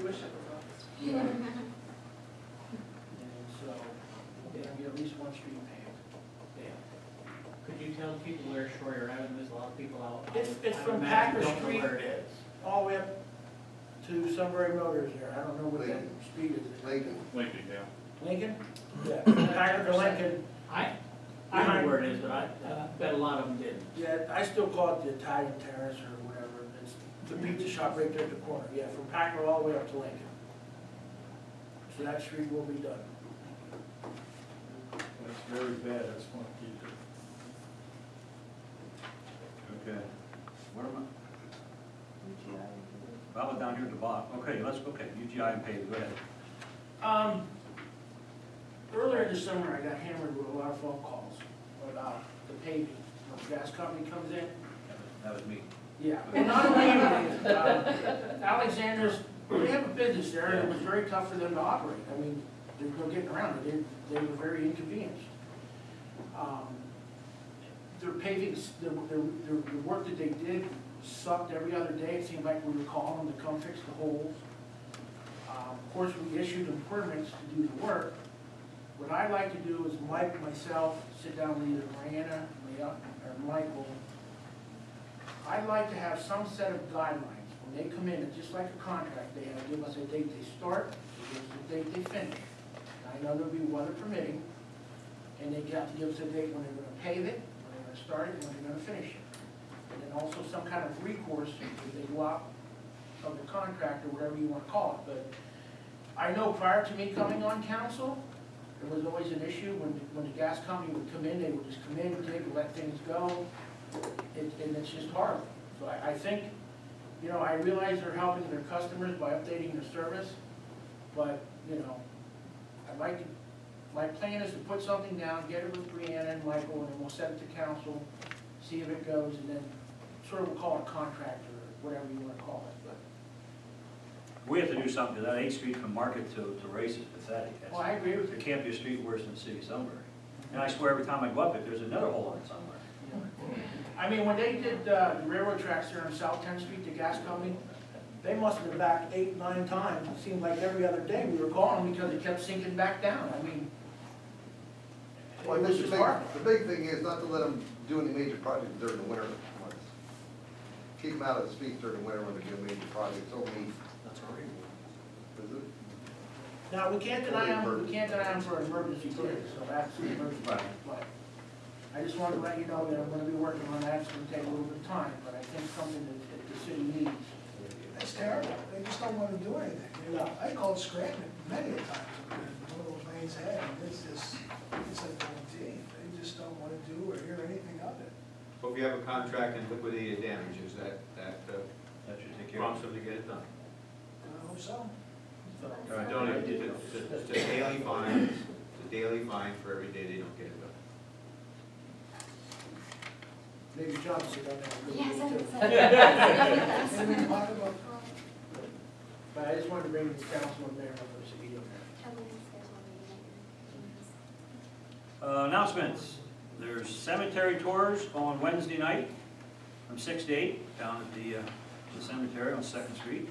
wish it was us. And so, they have at least one street paved. Yeah. Could you tell people where Schroyer Avenue is? A lot of people out. It's I from imagine Packer don't know Street. where it is. All the way up to Sunbury Motors there. I don't know what that street is. Lincoln. Lincoln, yeah. Lincoln? Yeah. Packer to Lincoln. I know where it is, but I bet a lot of them didn't. Yeah, I still call it the Italian Terrace or whatever. It's the pizza shop right there at the corner. Yeah, from Packer all the way up to Lincoln. So that street will be done. That's very bad, that's one of the. Okay. What am I? How about down here at the bottom? Okay, UGI and paved, go ahead. Earlier this summer, I got hammered with a lot of phone calls about the paving. When the gas company comes in. That was me. Yeah, well, not only you, Alexander's, they have a business there, and it was very tough for them to operate. I mean, there was no getting around it. They were very inconvenienced. Their paving, the work that they did sucked every other day. It seemed like we were calling them to come fix the holes. Of course, we issued them permits to do the work. What I like to do is Mike, myself, sit down with either Mariana, or Michael. I'd like to have some set of guidelines. When they come in, it's just like a contract, they have to give us a date they start, they give us a date they finish. I know there'll be weather permitting, and they have to give us a date when they're gonna pave it, when they're gonna start it, and when they're gonna finish it. And then also some kind of recourse if they go out of the contract or whatever you wanna call it. But I know prior to me coming on council, there was always an issue when the gas company would come in, they would just come in, dig, let things go, and it's just horrible. So I think, you know, I realize they're helping their customers by updating their service, but, you know, I'd like to, my plan is to put something down, get it with Brianna and Michael, and then we'll send it to council, see if it goes, and then sort of we'll call it a contract or whatever you want to call it. But We have to do something to that 8th Street from Market to Race is pathetic. well, I agree with There you. can't be a street worse than the city of Sunbury. And I swear every time I go up it, there's another hole in it somewhere. I mean, when they did the railroad tracks there on South 10th Street, the gas company, they must have been back 8, 9 times. It seemed like every other day we were calling them because it kept sinking back down. I mean, it Well, I was think just hard. the big thing is not to let them do any major projects during the winter months. Keep them out of the streets during the winter when they do major projects, only. That's horrible. Is it? Now, we can't deny them for an emergency too, so that's an emergency. Right. But I just wanted to let you know that I'm gonna be working on that. It's gonna take a little bit of time, but I think something that the city needs. That's terrible. They just don't want to do anything. You know, I called Scranton many a times, when one of those lanes ahead, and it's like, oh, gee, they just don't want to do or hear anything of it. So if you have a contract and liquidated damages, that That should take care prompts of it. them to get it done. I hope so. So, Or don't, it's a daily fine, it's a daily fine for every day they don't get it done. maybe John should have that. Yes, I think so. And we can talk about, But I just wanted to bring this council and mayor up for the video. Announcements. There's cemetery tours on Wednesday night from 6 to 8 down at the cemetery on 2nd Street.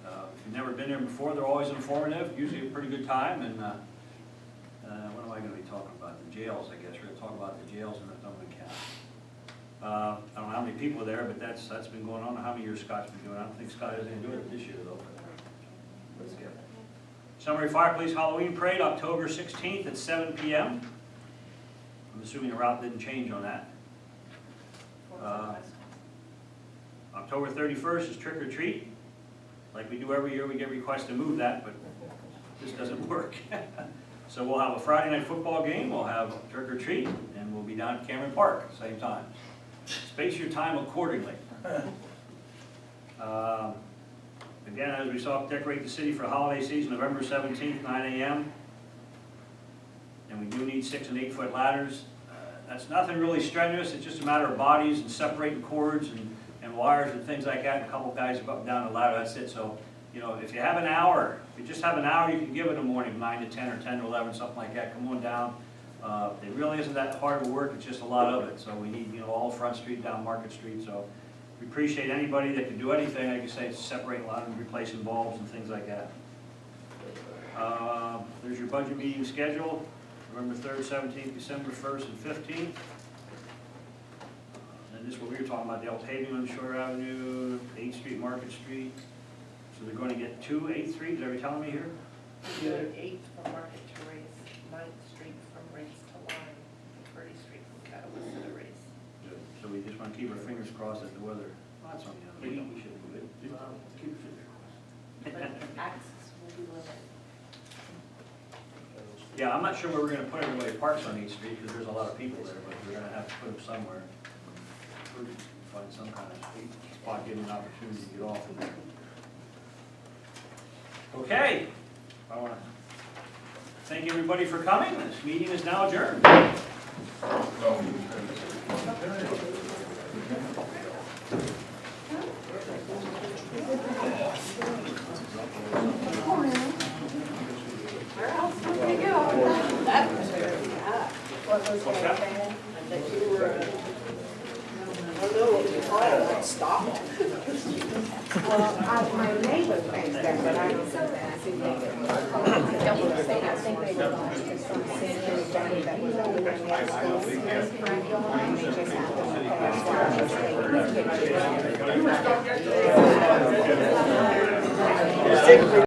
If you've never been there before, they're always informative, usually a pretty good time. And what am I going to be talking about? The jails, I guess. We're going to talk about the jails in the Thumb County. I don't know how many people are there, but that's been going on. How many years Scott's been doing it? I don't think Scott has anything to do with it this year, though. Let's get it. Sunbury Fire Police Halloween Parade, October 16th at 7 p.m. I'm assuming the route didn't change on that. October 31st is Trick or Treat. Like we do every year, we get requests to move that, but this doesn't work. So we'll have a Friday night football game, we'll have Trick or Treat, and we'll be down at Cameron Park at the same time. Space your time accordingly. Again, as we saw, decorate the city for the holiday season, November 17th, 9 a.m. And we do need 6 and 8 foot ladders. That's nothing really strenuous, it's just a matter of bodies and separating cords and wires and things like that. And a couple guys go up and down the ladder, that's it. So, you know, if you have an hour, if you just have an hour, you can give it in the morning, 9 to 10 or 10 to 11, something like that. Come on down. It really isn't that hard of work, it's just a lot of it. So we need, you know, all Front Street down Market Street. So We appreciate anybody that can do anything, like I say, separating a lot and replacing bulbs and things like that. There's your budget meeting schedule, November 3rd, 17th, December 1st, and 15th. And this is what we were talking about, the L paving on Shore Avenue, 8th Street, Market Street. So they're going to get 2 8th Street, is that what you're telling me here? Good 8th from Market to Race, 9th Street from Race to Lime, and 30th Street from Catalyst to the Race. So we just want to keep our fingers crossed that the weather, well, that's on the other, we should do it. Keep it fingers crossed. But access will be limited. Yeah, I'm not sure where we're gonna put everybody parks on 8th Street, because there's a lot of people there, but we're gonna have to put them somewhere. Find some kind of spot, give them an opportunity to get off of there. Okay, I wanna thank everybody for coming, this meeting is now adjourned. What's that? Stopped. My neighbor thinks that, but I don't think that. I think they were going to send everybody that was over there. They just happened to pass by.